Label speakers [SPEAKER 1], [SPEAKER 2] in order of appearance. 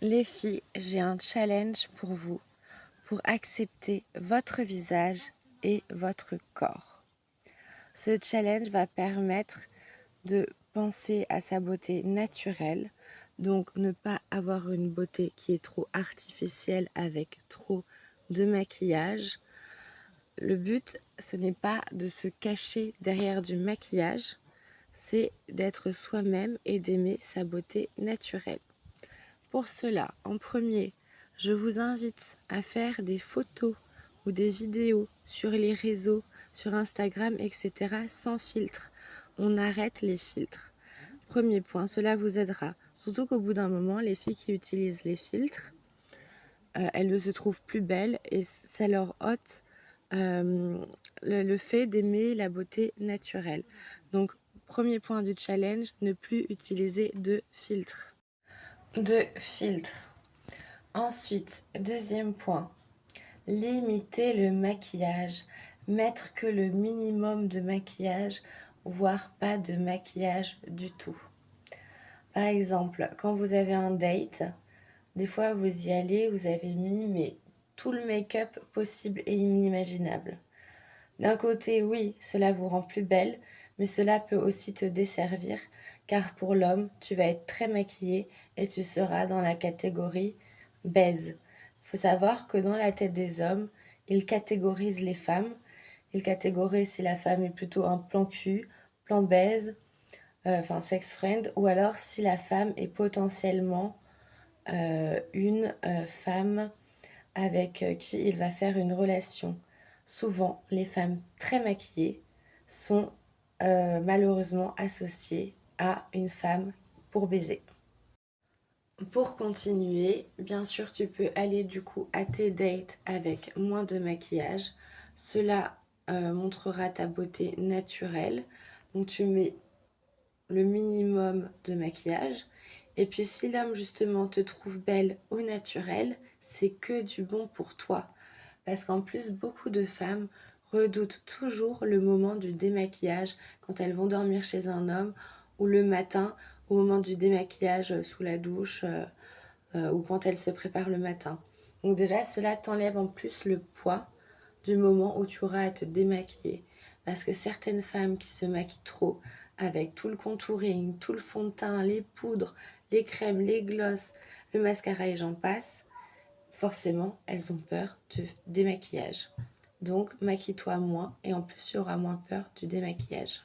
[SPEAKER 1] Les filles, j'ai un challenge pour vous, pour accepter votre visage et votre corps. Ce challenge va permettre de penser à sa beauté naturelle, donc ne pas avoir une beauté qui est trop artificielle avec trop de maquillage. Le but, ce n'est pas de se cacher derrière du maquillage, c'est d'être soi-même et d'aimer sa beauté naturelle. Pour cela, en premier, je vous invite à faire des photos ou des vidéos sur les réseaux, sur Instagram, etc. sans filtre. On arrête les filtres. Premier point, cela vous aidera. Surtout qu'au bout d'un moment, les filles qui utilisent les filtres, elles ne se trouvent plus belles et ça leur ôte le fait d'aimer la beauté naturelle. Donc, premier point du challenge, ne plus utiliser de filtres. Ensuite, deuxième point, limiter le maquillage. Mettre que le minimum de maquillage, voire pas de maquillage du tout. Par exemple, quand vous avez un date, des fois vous y allez, vous avez mis tout le make-up possible et inimaginable. D'un côté, oui, cela vous rend plus belle, mais cela peut aussi te desservir, car pour l'homme, tu vas être très maquillée et tu seras dans la catégorie baise. Il faut savoir que dans la tête des hommes, ils catégorisent les femmes. Ils catégorisent si la femme est plutôt un plan cul, plan baise, enfin sex friend, ou alors si la femme est potentiellement une femme avec qui il va faire une relation. Souvent, les femmes très maquillées sont malheureusement associées à une femme pour baiser. Pour continuer, bien sûr, tu peux aller du coup à tes dates avec moins de maquillage. Cela montrera ta beauté naturelle. Donc tu mets le minimum de maquillage. Et puis si l'homme justement te trouve belle au naturel, c'est que du bon pour toi. Parce qu'en plus, beaucoup de femmes redoutent toujours le moment du démaquillage quand elles vont dormir chez un homme ou le matin au moment du démaquillage sous la douche ou quand elles se préparent le matin. Donc déjà, cela t'enlève en plus le poids du moment où tu auras à te démaquiller. Parce que certaines femmes qui se maquillent trop, avec tout le contouring, tout le fond de teint, les poudres, les crèmes, les glosses, le mascara et j'en passe, forcément, elles ont peur du démaquillage. Donc, maquille-toi moins et en plus, tu auras moins peur du démaquillage.